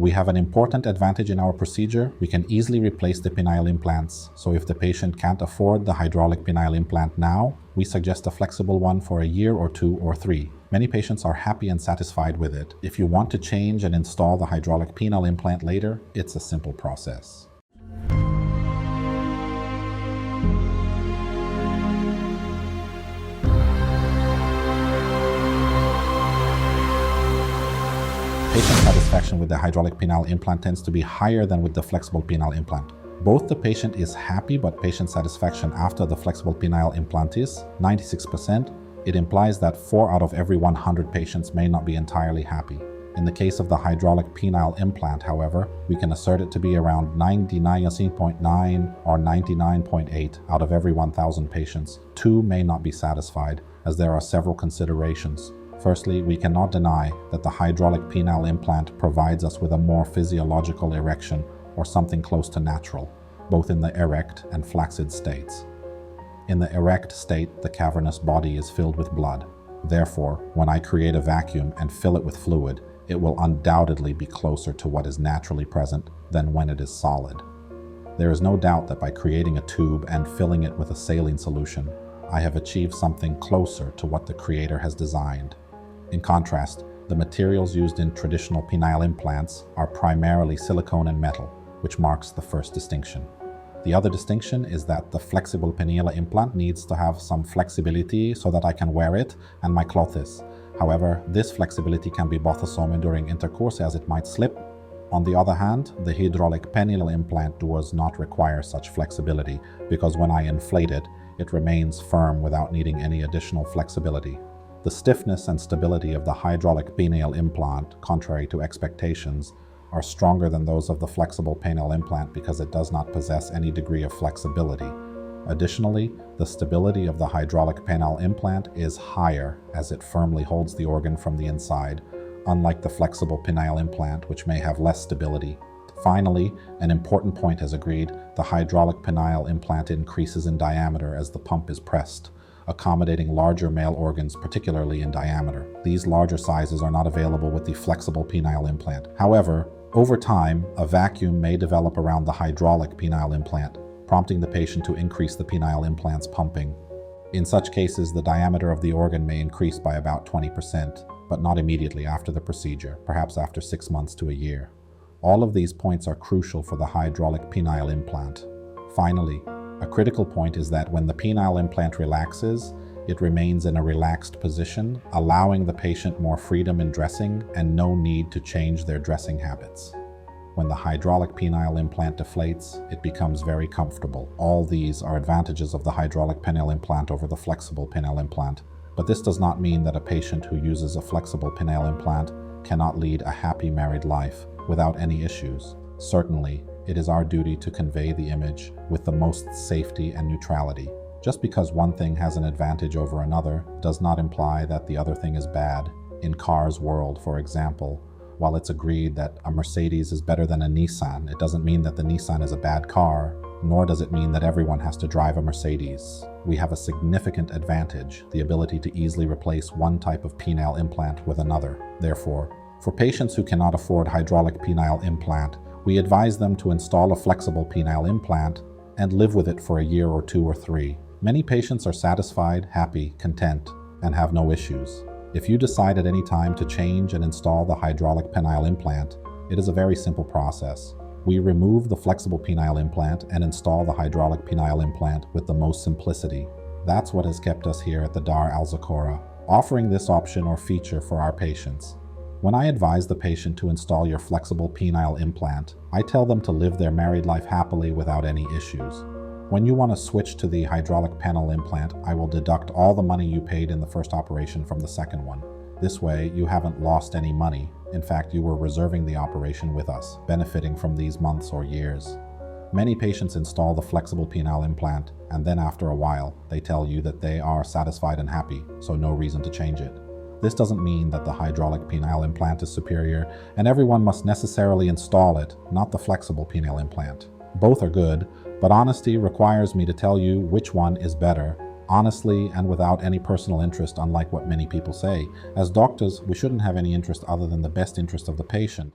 We have an important advantage in our procedure. We can easily replace the penile implants. So if the patient can't afford the hydraulic penile implant now, we suggest a flexible one for a year or 2 or 3. Many patients are happy and satisfied with it. If you want to change and install the hydraulic penile implant later, it's a simple process. Patient satisfaction with the hydraulic penile implant tends to be higher than with the flexible penile implant. Both the patient is happy, but patient satisfaction after the flexible penile implant is 96%. It implies that 4 out of every 100 patients may not be entirely happy. In the case of the hydraulic penile implant, however, we can assert it to be around 99.9 or 99.8 out of every 1,000 patients. 2 may not be satisfied, as there are several considerations. Firstly, we cannot deny that the hydraulic penile implant provides us with a more physiological erection or something close to natural, both in the erect and flaccid states. In the erect state, the cavernous body is filled with blood. Therefore, when I create a vacuum and fill it with fluid, it will undoubtedly be closer to what is naturally present than when it is solid. There is no doubt that by creating a tube and filling it with a saline solution, I have achieved something closer to what the creator has designed. In contrast, the materials used in traditional penile implants are primarily silicone and metal, which marks the first distinction. The other distinction is that the flexible penile implant needs to have some flexibility so that I can wear it and my clothes. However, this flexibility can be bothersome during intercourse as it might slip. On the other hand, the hydraulic penile implant does not require such flexibility because when I inflate it, it remains firm without needing any additional flexibility. The stiffness and stability of the hydraulic penile implant, contrary to expectations, are stronger than those of the flexible penile implant because it does not possess any degree of flexibility. Additionally, the stability of the hydraulic penile implant is higher as it firmly holds the organ from the inside, unlike the flexible penile implant, which may have less stability. Finally, an important point is agreed, the hydraulic penile implant increases in diameter as the pump is pressed, accommodating larger male organs, particularly in diameter. These larger sizes are not available with the flexible penile implant. However, over time, a vacuum may develop around the hydraulic penile implant, prompting the patient to increase the penile implant's pumping. In such cases, the diameter of the organ may increase by about 20%, but not immediately after the procedure, perhaps after 6 months to a year. All of these points are crucial for the hydraulic penile implant. Finally, a critical point is that when the penile implant relaxes, it remains in a relaxed position, allowing the patient more freedom in dressing and no need to change their dressing habits. When the hydraulic penile implant deflates, it becomes very comfortable. All these are advantages of the hydraulic penile implant over the flexible penile implant. But this does not mean that a patient who uses a flexible penile implant cannot lead a happy married life without any issues. Certainly, it is our duty to convey the image with the most safety and neutrality. Just because one thing has an advantage over another does not imply that the other thing is bad. In cars world, for example, while it's agreed that a Mercedes is better than a Nissan, it doesn't mean that the Nissan is a bad car, nor does it mean that everyone has to drive a Mercedes. We have a significant advantage, the ability to easily replace one type of penile implant with another. Therefore, for patients who cannot afford hydraulic penile implant, we advise them to install a flexible penile implant and live with it for a year or 2 or 3. Many patients are satisfied, happy, content, and have no issues. If you decide at any time to change and install the hydraulic penile implant, it is a very simple process. We remove the flexible penile implant and install the hydraulic penile implant with the most simplicity. That's what has kept us here at the Dar Al Zakora, offering this option or feature for our patients. When I advise the patient to install your flexible penile implant, I tell them to live their married life happily without any issues. When you want to switch to the hydraulic penile implant, I will deduct all the money you paid in the first operation from the second one. This way, you haven't lost any money. In fact, you were reserving the operation with us, benefiting from these months or years. Many patients install the flexible penile implant, and then after a while, they tell you that they are satisfied and happy, so no reason to change it. This doesn't mean that the hydraulic penile implant is superior, and everyone must necessarily install it, not the flexible penile implant. Both are good, but honesty requires me to tell you which one is better, honestly and without any personal interest, unlike what many people say. As doctors, we shouldn't have any interest other than the best interest of the patient.